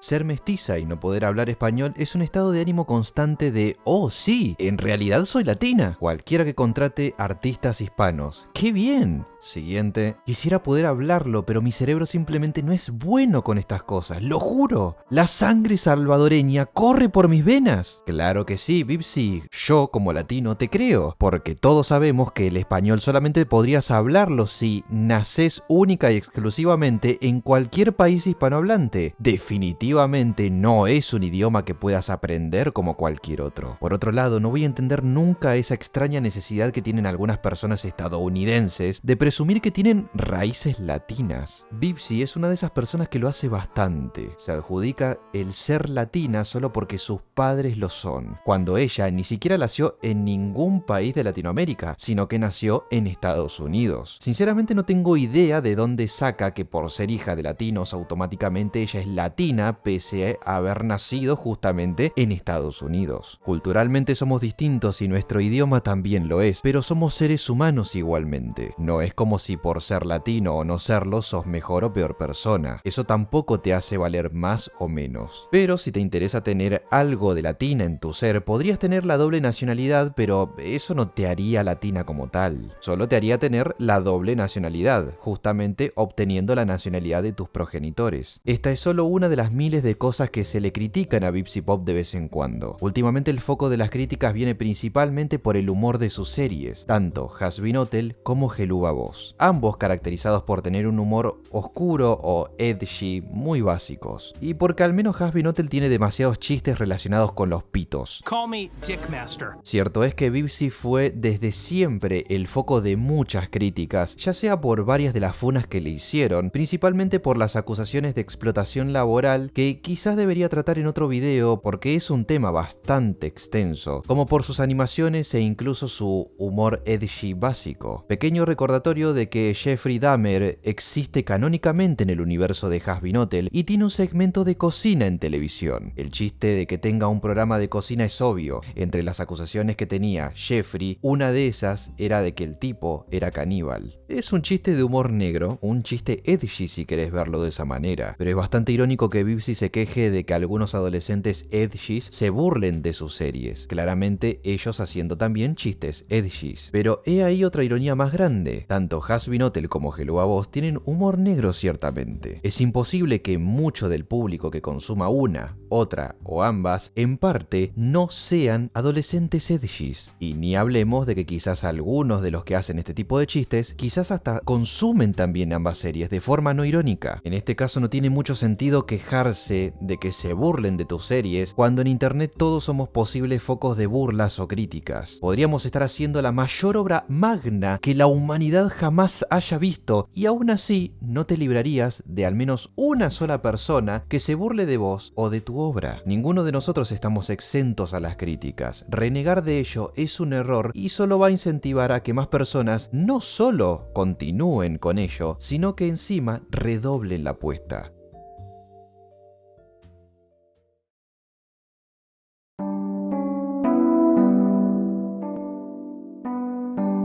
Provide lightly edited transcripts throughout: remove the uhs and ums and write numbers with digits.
Ser mestiza y no poder hablar español es un estado de ánimo constante de «Oh, sí, en realidad soy latina». Cualquiera que contrate artistas hispanos. ¡Qué bien! Siguiente. Quisiera poder hablarlo, pero mi cerebro simplemente no es bueno con estas cosas, lo juro. La sangre salvadoreña corre por mis venas. Claro que sí, Bibsy. Yo, como latino, te creo, porque todos sabemos que el español solamente podrías hablarlo si nacés única y exclusivamente en cualquier país hispanohablante. Definitivamente no es un idioma que puedas aprender como cualquier otro. Por otro lado, no voy a entender nunca esa extraña necesidad que tienen algunas personas estadounidenses de presumir que tienen raíces latinas. Bibsy es una de esas personas que lo hace bastante. Se adjudica el ser latina solo porque sus padres lo son, cuando ella ni siquiera nació en ningún país de Latinoamérica, sino que nació en Estados Unidos. Sinceramente no tengo idea de dónde saca que por ser hija de latinos automáticamente ella es latina pese a haber nacido justamente en Estados Unidos. Culturalmente somos distintos y nuestro idioma también lo es, pero somos seres humanos igualmente. No es como si por ser latino o no serlo sos mejor o peor persona. Eso tampoco te hace valer más o menos. Pero si te interesa tener algo de latina en tu ser, podrías tener la doble nacionalidad, pero eso no te haría latina como tal. Solo te haría tener la doble nacionalidad, justamente obteniendo la nacionalidad de tus progenitores. Esta es solo una de las miles de cosas que se le critican a Bibsy Pop de vez en cuando. Últimamente el foco de las críticas viene principalmente por el humor de sus series, tanto Hazbin Hotel como Helluva Boss, ambos caracterizados por tener un humor oscuro o edgy muy básicos, y porque al menos Hazbin Hotel tiene demasiados chistes relacionados con los pitos. Call me Dickmaster. Cierto es que Bibsy fue desde siempre el foco de muchas críticas, ya sea por varias de las funas que le hicieron, principalmente por las acusaciones de explotación laboral que quizás debería tratar en otro video porque es un tema bastante extenso, como por sus animaciones e incluso su humor edgy básico. Pequeño recordatorio de que Jeffrey Dahmer existe canónicamente en el universo de Hazbin Hotel y tiene un segmento de cocina en televisión. El chiste de que tenga un programa de cocina es obvio. Entre las acusaciones que tenía Jeffrey, una de esas era de que el tipo era caníbal. Es un chiste de humor negro, un chiste edgy si querés verlo de esa manera, pero es bastante irónico que Bibsy se queje de que algunos adolescentes edgys se burlen de sus series, claramente ellos haciendo también chistes edgys. Pero he ahí otra ironía más grande, tanto Hazbin Hotel como Helluva Boss tienen humor negro ciertamente. Es imposible que mucho del público que consuma una, otra o ambas, en parte, no sean adolescentes edgys. Y ni hablemos de que quizás algunos de los que hacen este tipo de chistes, quizás hasta consumen también ambas series de forma no irónica. En este caso no tiene mucho sentido quejarse de que se burlen de tus series, cuando en internet todos somos posibles focos de burlas o críticas. Podríamos estar haciendo la mayor obra magna que la humanidad jamás haya visto, y aún así no te librarías de al menos una sola persona que se burle de vos o de tu obra. Ninguno de nosotros estamos exentos a las críticas. Renegar de ello es un error y solo va a incentivar a que más personas no solo continúen con ello, sino que encima redoblen la apuesta.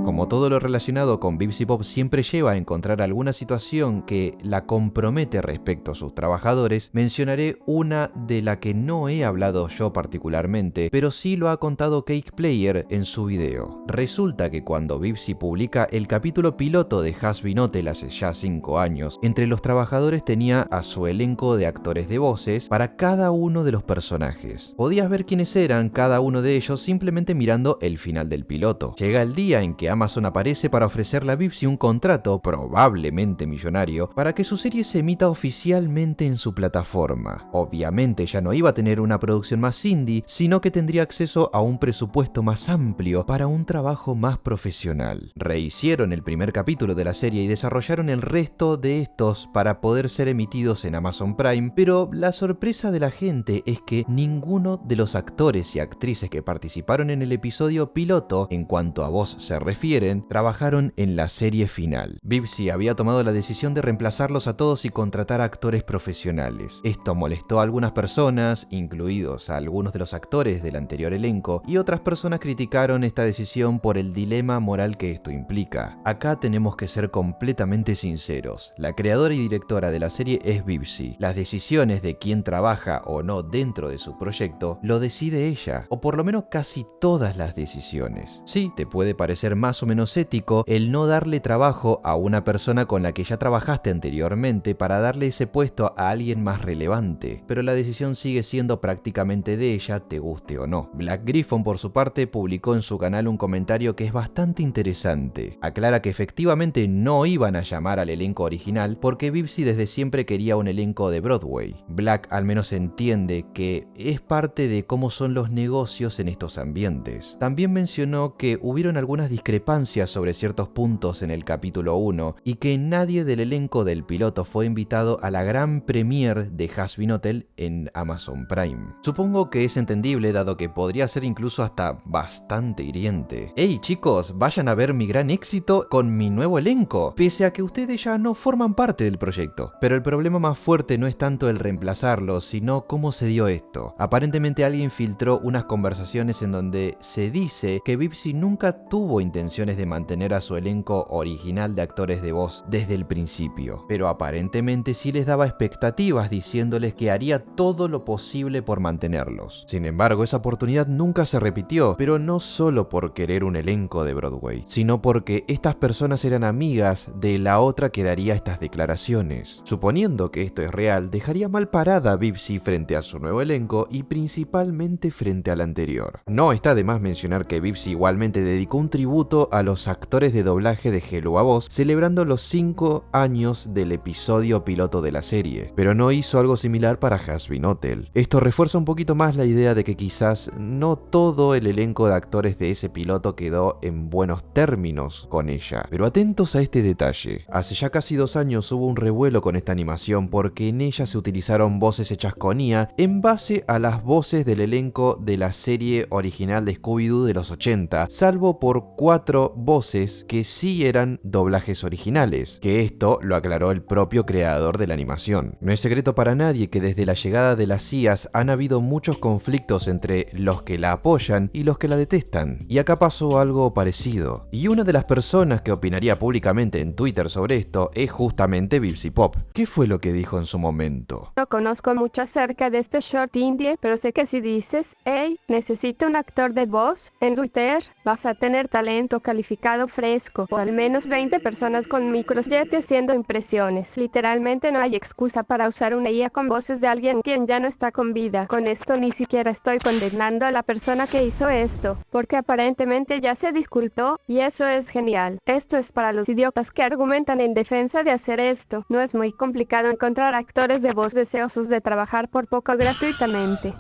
Como todo lo relacionado con Bibsy Pop siempre lleva a encontrar alguna situación que la compromete respecto a sus trabajadores, mencionaré una de la que no he hablado yo particularmente, pero sí lo ha contado Cake Player en su video. Resulta que cuando Bibsy publica el capítulo piloto de Hazbin Hotel hace ya 5 años, entre los trabajadores tenía a su elenco de actores de voces para cada uno de los personajes. Podías ver quiénes eran cada uno de ellos simplemente mirando el final del piloto. Llega el día en que Amazon aparece para ofrecerle a Bibsy un contrato, probablemente millonario, para que su serie se emita oficialmente en su plataforma. Obviamente ya no iba a tener una producción más indie, sino que tendría acceso a un presupuesto más amplio para un trabajo más profesional. Rehicieron el primer capítulo de la serie y desarrollaron el resto de estos para poder ser emitidos en Amazon Prime, pero la sorpresa de la gente es que ninguno de los actores y actrices que participaron en el episodio piloto, en cuanto a voz se refiere, refieren, trabajaron en la serie final. BBC había tomado la decisión de reemplazarlos a todos y contratar a actores profesionales. Esto molestó a algunas personas, incluidos a algunos de los actores del anterior elenco, y otras personas criticaron esta decisión por el dilema moral que esto implica. Acá tenemos que ser completamente sinceros. La creadora y directora de la serie es BBC. Las decisiones de quién trabaja o no dentro de su proyecto lo decide ella, o por lo menos casi todas las decisiones. Sí, te puede parecer más o menos ético el no darle trabajo a una persona con la que ya trabajaste anteriormente para darle ese puesto a alguien más relevante, pero la decisión sigue siendo prácticamente de ella, te guste o no. Black Griffon, por su parte, publicó en su canal un comentario que es bastante interesante. Aclara que efectivamente no iban a llamar al elenco original porque BBC desde siempre quería un elenco de Broadway. Black al menos entiende que es parte de cómo son los negocios en estos ambientes. También mencionó que hubieron algunas discrepancias sobre ciertos puntos en el capítulo 1 y que nadie del elenco del piloto fue invitado a la gran premiere de Hazbin Hotel en Amazon Prime. Supongo que es entendible dado que podría ser incluso hasta bastante hiriente. ¡Hey chicos, vayan a ver mi gran éxito con mi nuevo elenco! Pese a que ustedes ya no forman parte del proyecto. Pero el problema más fuerte no es tanto el reemplazarlo, sino cómo se dio esto. Aparentemente alguien filtró unas conversaciones en donde se dice que BBC nunca tuvo intenciones de mantener a su elenco original de actores de voz desde el principio, pero aparentemente sí les daba expectativas diciéndoles que haría todo lo posible por mantenerlos. Sin embargo, esa oportunidad nunca se repitió, pero no solo por querer un elenco de Broadway, sino porque estas personas eran amigas de la otra que daría estas declaraciones. Suponiendo que esto es real, dejaría mal parada a BBC frente a su nuevo elenco y principalmente frente al anterior. No está de más mencionar que BBC igualmente dedicó un tributo a los actores de doblaje de Hello a Voz, celebrando los 5 años del episodio piloto de la serie, pero no hizo algo similar para Hazbin Hotel. Esto refuerza un poquito más la idea de que quizás no todo el elenco de actores de ese piloto quedó en buenos términos con ella. Pero atentos a este detalle. Hace ya casi 2 años hubo un revuelo con esta animación porque en ella se utilizaron voces hechas con IA en base a las voces del elenco de la serie original de Scooby-Doo de los 80, salvo por 4 voces que sí eran doblajes originales, que esto lo aclaró el propio creador de la animación. No es secreto para nadie que desde la llegada de las IAs han habido muchos conflictos entre los que la apoyan y los que la detestan, y acá pasó algo parecido. Y una de las personas que opinaría públicamente en Twitter sobre esto es justamente BBC Pop. ¿Qué fue lo que dijo en su momento? No conozco mucho acerca de este short indie, pero sé que si dices, hey, necesito un actor de voz, en Twitter vas a tener talento calificado fresco, o al menos 20 personas con microjet haciendo impresiones. Literalmente no hay excusa para usar una IA con voces de alguien quien ya no está con vida. Con esto ni siquiera estoy condenando a la persona que hizo esto, porque aparentemente ya se disculpó, y eso es genial. Esto es para los idiotas que argumentan en defensa de hacer esto. No es muy complicado encontrar actores de voz deseosos de trabajar por poco gratuitamente.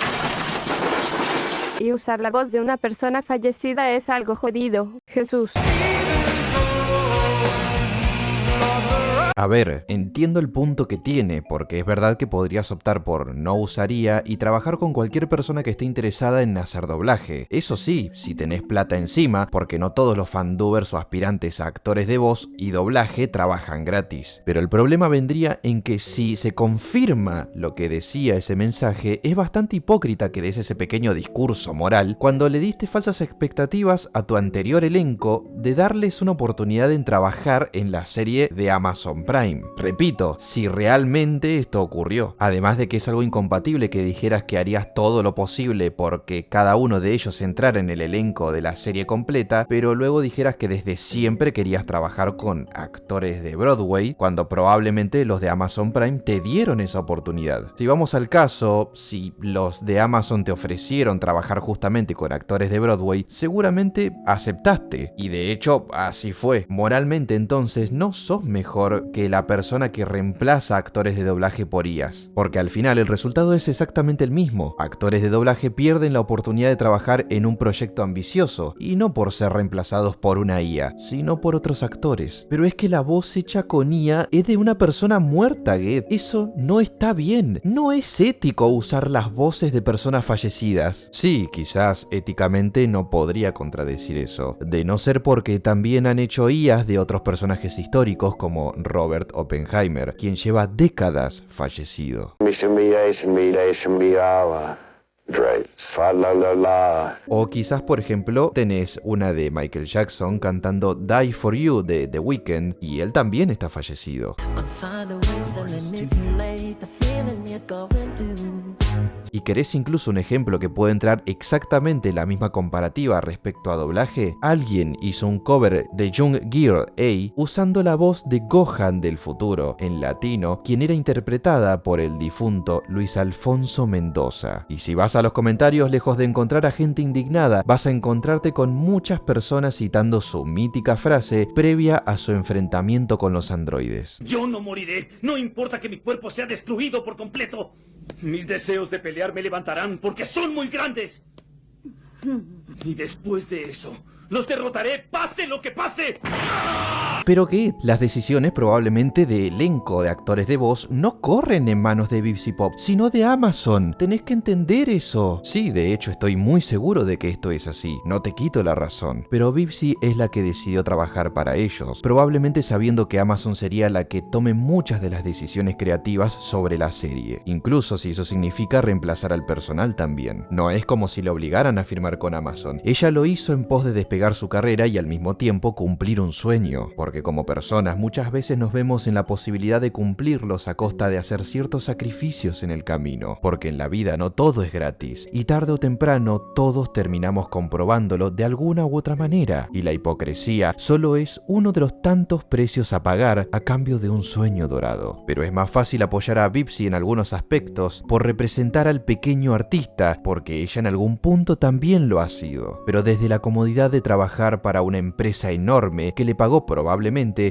Y usar la voz de una persona fallecida es algo jodido. Jesús. A ver, entiendo el punto que tiene, porque es verdad que podrías optar por no usar IA y trabajar con cualquier persona que esté interesada en hacer doblaje. Eso sí, si tenés plata encima, porque no todos los fandubers o aspirantes a actores de voz y doblaje trabajan gratis. Pero el problema vendría en que si se confirma lo que decía ese mensaje, es bastante hipócrita que des ese pequeño discurso moral cuando le diste falsas expectativas a tu anterior elenco de darles una oportunidad en trabajar en la serie de Amazon Prime. Repito, si realmente esto ocurrió. Además de que es algo incompatible que dijeras que harías todo lo posible porque cada uno de ellos entrara en el elenco de la serie completa, pero luego dijeras que desde siempre querías trabajar con actores de Broadway, cuando probablemente los de Amazon Prime te dieron esa oportunidad. Si vamos al caso, si los de Amazon te ofrecieron trabajar justamente con actores de Broadway, seguramente aceptaste. Y de hecho, así fue. Moralmente entonces no sos mejor mejor que la persona que reemplaza actores de doblaje por IAs, porque al final el resultado es exactamente el mismo. Actores de doblaje pierden la oportunidad de trabajar en un proyecto ambicioso, y no por ser reemplazados por una IA, sino por otros actores. Pero es que la voz hecha con IA es de una persona muerta, Get. Eso no está bien. No es ético usar las voces de personas fallecidas. Sí, quizás éticamente no podría contradecir eso, de no ser porque también han hecho IAs de otros personajes históricos como Robert Oppenheimer, quien lleva décadas fallecido. O quizás, por ejemplo, tenés una de Michael Jackson cantando Die For You de The Weeknd, y él también está fallecido. ¿Y querés incluso un ejemplo que puede entrar exactamente en la misma comparativa respecto a doblaje? Alguien hizo un cover de Young Girl A usando la voz de Gohan del futuro, en latino, quien era interpretada por el difunto Luis Alfonso Mendoza. Y si vas a los comentarios, lejos de encontrar a gente indignada, vas a encontrarte con muchas personas citando su mítica frase previa a su enfrentamiento con los androides. Yo no moriré, no importa que mi cuerpo sea destruido por completo. Mis deseos de pelear me levantarán porque son muy grandes. Y después de eso, los derrotaré, pase lo que pase. Pero que las decisiones probablemente de elenco de actores de voz no corren en manos de Bibsy Pop, sino de Amazon. Tenés que entender eso. Sí, de hecho estoy muy seguro de que esto es así. No te quito la razón. Pero Bibsy es la que decidió trabajar para ellos, probablemente sabiendo que Amazon sería la que tome muchas de las decisiones creativas sobre la serie. Incluso si eso significa reemplazar al personal también. No es como si le obligaran a firmar con Amazon. Ella lo hizo en pos de despegar su carrera y al mismo tiempo cumplir un sueño. Porque como personas muchas veces nos vemos en la posibilidad de cumplirlos a costa de hacer ciertos sacrificios en el camino, porque en la vida no todo es gratis, y tarde o temprano todos terminamos comprobándolo de alguna u otra manera, y la hipocresía solo es uno de los tantos precios a pagar a cambio de un sueño dorado. Pero es más fácil apoyar a Bibsy en algunos aspectos por representar al pequeño artista, porque ella en algún punto también lo ha sido, pero desde la comodidad de trabajar para una empresa enorme que le pagó probablemente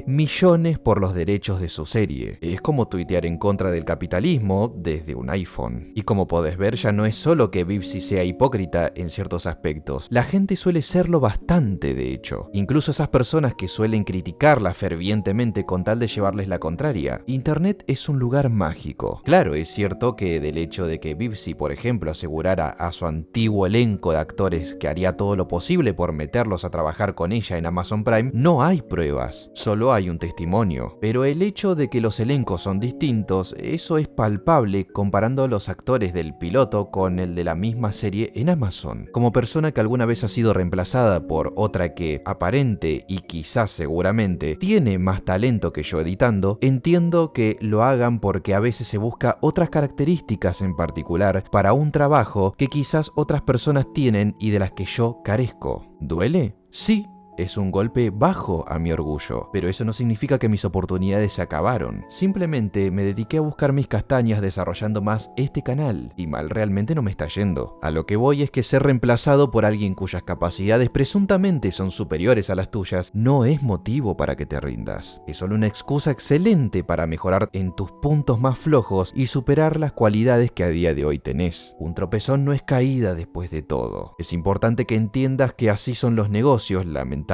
millones por los derechos de su serie. Es como tuitear en contra del capitalismo desde un iPhone. Y como podés ver, ya no es solo que Bibsy sea hipócrita en ciertos aspectos. La gente suele serlo bastante, de hecho. Incluso esas personas que suelen criticarla fervientemente con tal de llevarles la contraria. Internet es un lugar mágico. Claro, es cierto que del hecho de que Bibsy, por ejemplo, asegurara a su antiguo elenco de actores que haría todo lo posible por meterlos a trabajar con ella en Amazon Prime, no hay pruebas. Solo hay un testimonio, pero el hecho de que los elencos son distintos, eso es palpable comparando los actores del piloto con el de la misma serie en Amazon. Como persona que alguna vez ha sido reemplazada por otra que aparente y quizás seguramente tiene más talento que yo editando, entiendo que lo hagan porque a veces se busca otras características en particular para un trabajo que quizás otras personas tienen y de las que yo carezco. ¿Duele? Sí. Es un golpe bajo a mi orgullo, pero eso no significa que mis oportunidades se acabaron. Simplemente me dediqué a buscar mis castañas desarrollando más este canal, y mal realmente no me está yendo. A lo que voy es que ser reemplazado por alguien cuyas capacidades presuntamente son superiores a las tuyas no es motivo para que te rindas. Es solo una excusa excelente para mejorar en tus puntos más flojos y superar las cualidades que a día de hoy tenés. Un tropezón no es caída después de todo. Es importante que entiendas que así son los negocios, lamentablemente.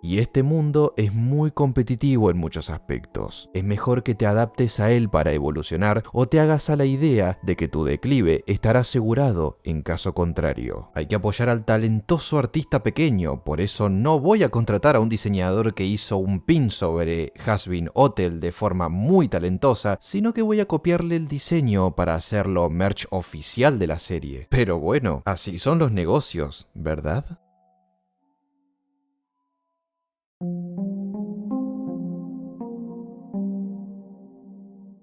Y este mundo es muy competitivo en muchos aspectos. Es mejor que te adaptes a él para evolucionar o te hagas a la idea de que tu declive estará asegurado en caso contrario. Hay que apoyar al talentoso artista pequeño, por eso no voy a contratar a un diseñador que hizo un pin sobre Hazbin Hotel de forma muy talentosa, sino que voy a copiarle el diseño para hacerlo merch oficial de la serie. Pero bueno, así son los negocios, ¿verdad?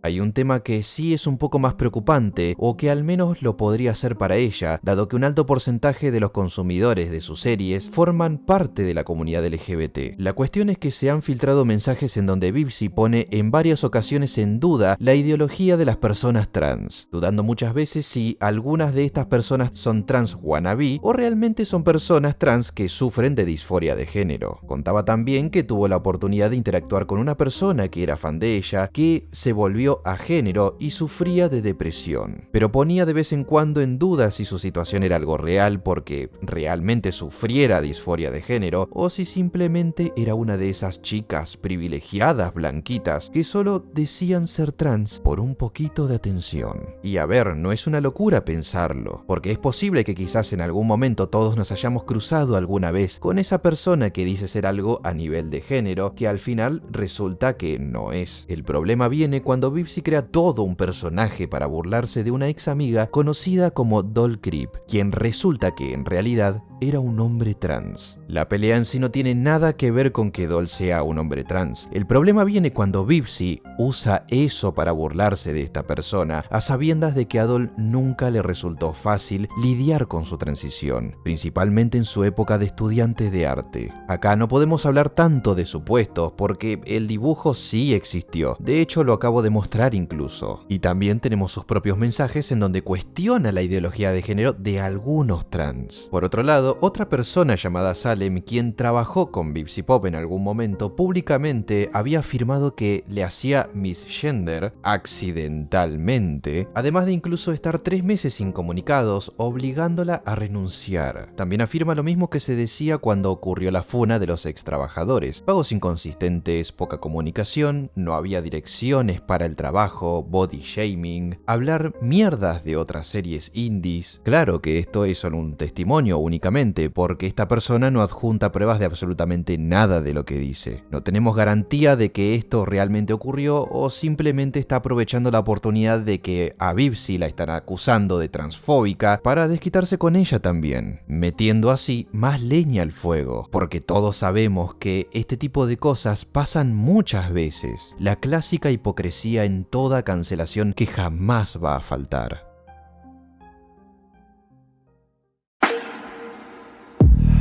Hay un tema que sí es un poco más preocupante, o que al menos lo podría ser para ella, dado que un alto porcentaje de los consumidores de sus series forman parte de la comunidad LGBT. La cuestión es que se han filtrado mensajes en donde Bibsy pone en varias ocasiones en duda la ideología de las personas trans, dudando muchas veces si algunas de estas personas son trans wannabe o realmente son personas trans que sufren de disforia de género. Contaba también que tuvo la oportunidad de interactuar con una persona que era fan de ella, que se volvió a género y sufría de depresión, pero ponía de vez en cuando en duda si su situación era algo real porque realmente sufriera disforia de género o si simplemente era una de esas chicas privilegiadas blanquitas que solo decían ser trans por un poquito de atención. Y a ver, no es una locura pensarlo, porque es posible que quizás en algún momento todos nos hayamos cruzado alguna vez con esa persona que dice ser algo a nivel de género que al final resulta que no es. El problema viene cuando Bibsy crea todo un personaje para burlarse de una ex amiga conocida como Doll Creep, quien resulta que en realidad era un hombre trans. La pelea en sí no tiene nada que ver con que Doll sea un hombre trans. El problema viene cuando Bibsy usa eso para burlarse de esta persona, a sabiendas de que a Doll nunca le resultó fácil lidiar con su transición, principalmente en su época de estudiante de arte. Acá no podemos hablar tanto de supuestos, porque el dibujo sí existió. De hecho, lo acabo de mostrar incluso. Y también tenemos sus propios mensajes en donde cuestiona la ideología de género de algunos trans. Por otro lado, otra persona llamada Salem, quien trabajó con Bibsy Pop en algún momento, públicamente había afirmado que le hacía misgender accidentalmente, además de incluso estar 3 meses incomunicados, obligándola a renunciar. También afirma lo mismo que se decía cuando ocurrió la funa de los ex trabajadores: pagos inconsistentes, poca comunicación, no había direcciones para el trabajo, body shaming, hablar mierdas de otras series indies. Claro que esto es solo un testimonio únicamente, porque esta persona no adjunta pruebas de absolutamente nada de lo que dice. No tenemos garantía de que esto realmente ocurrió o simplemente está aprovechando la oportunidad de que a Bibsy la están acusando de transfóbica para desquitarse con ella también, metiendo así más leña al fuego, porque todos sabemos que este tipo de cosas pasan muchas veces. La clásica hipocresía en toda cancelación que jamás va a faltar.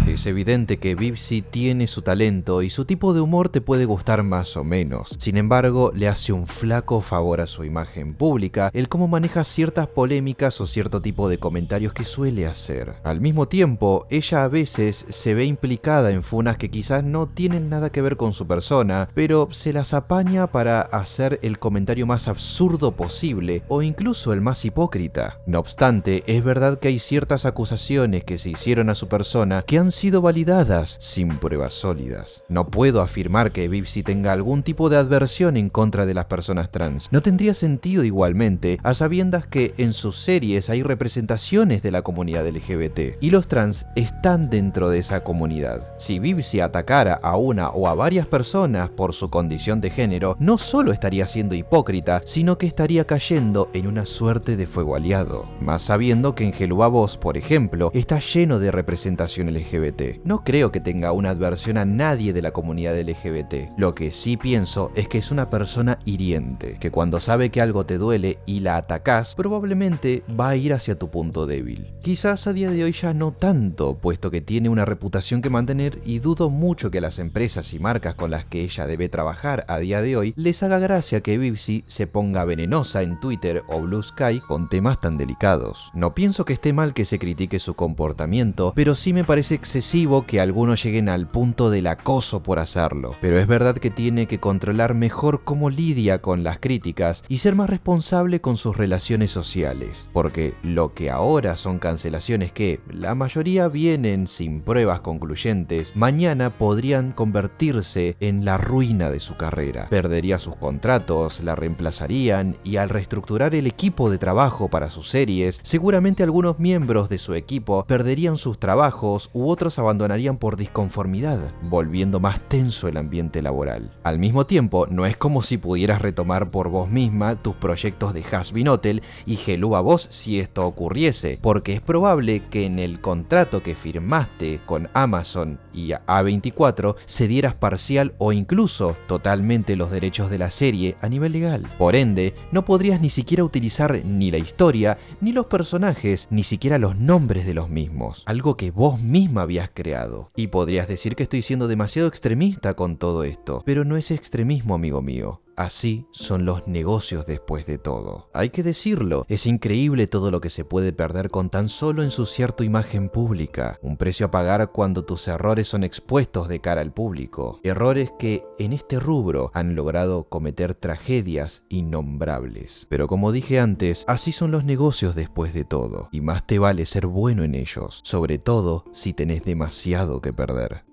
Es evidente que Bibsy tiene su talento y su tipo de humor te puede gustar más o menos. Sin embargo, le hace un flaco favor a su imagen pública el cómo maneja ciertas polémicas o cierto tipo de comentarios que suele hacer. Al mismo tiempo, ella a veces se ve implicada en funas que quizás no tienen nada que ver con su persona, pero se las apaña para hacer el comentario más absurdo posible o incluso el más hipócrita. No obstante, es verdad que hay ciertas acusaciones que se hicieron a su persona que han sido validadas sin pruebas sólidas. No puedo afirmar que Bibsy tenga algún tipo de adversión en contra de las personas trans. No tendría sentido igualmente, a sabiendas que en sus series hay representaciones de la comunidad LGBT y los trans están dentro de esa comunidad. Si Bibsy atacara a una o a varias personas por su condición de género, no solo estaría siendo hipócrita, sino que estaría cayendo en una suerte de fuego aliado. Más sabiendo que en Helluva Boss, por ejemplo, está lleno de representación LGBT. No creo que tenga una adversión a nadie de la comunidad LGBT. Lo que sí pienso es que es una persona hiriente, que cuando sabe que algo te duele y la atacás, probablemente va a ir hacia tu punto débil. Quizás a día de hoy ya no tanto, puesto que tiene una reputación que mantener y dudo mucho que las empresas y marcas con las que ella debe trabajar a día de hoy les haga gracia que Bibsy se ponga venenosa en Twitter o Blue Sky con temas tan delicados. No pienso que esté mal que se critique su comportamiento, pero sí me parece excesivo que algunos lleguen al punto del acoso por hacerlo, pero es verdad que tiene que controlar mejor cómo lidia con las críticas y ser más responsable con sus relaciones sociales, porque lo que ahora son cancelaciones que la mayoría vienen sin pruebas concluyentes, mañana podrían convertirse en la ruina de su carrera. Perdería sus contratos, la reemplazarían y al reestructurar el equipo de trabajo para sus series, seguramente algunos miembros de su equipo perderían sus trabajos u otros abandonarían por disconformidad, volviendo más tenso el ambiente laboral. Al mismo tiempo, no es como si pudieras retomar por vos misma tus proyectos de Hazbin Hotel y Hello a vos si esto ocurriese, porque es probable que en el contrato que firmaste con Amazon y A24 cedieras parcial o incluso totalmente los derechos de la serie a nivel legal. Por ende, no podrías ni siquiera utilizar ni la historia, ni los personajes, ni siquiera los nombres de los mismos, algo que vos misma habías creado. Y podrías decir que estoy siendo demasiado extremista con todo esto, pero no es extremismo, amigo mío. Así son los negocios después de todo. Hay que decirlo, es increíble todo lo que se puede perder con tan solo ensuciar tu imagen pública. Un precio a pagar cuando tus errores son expuestos de cara al público. Errores que en este rubro han logrado cometer tragedias innombrables. Pero como dije antes, así son los negocios después de todo. Y más te vale ser bueno en ellos, sobre todo si tenés demasiado que perder.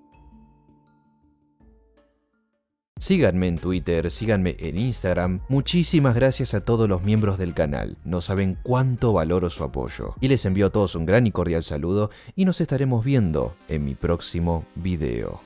Síganme en Twitter, síganme en Instagram. Muchísimas gracias a todos los miembros del canal. No saben cuánto valoro su apoyo. Y les envío a todos un gran y cordial saludo y nos estaremos viendo en mi próximo video.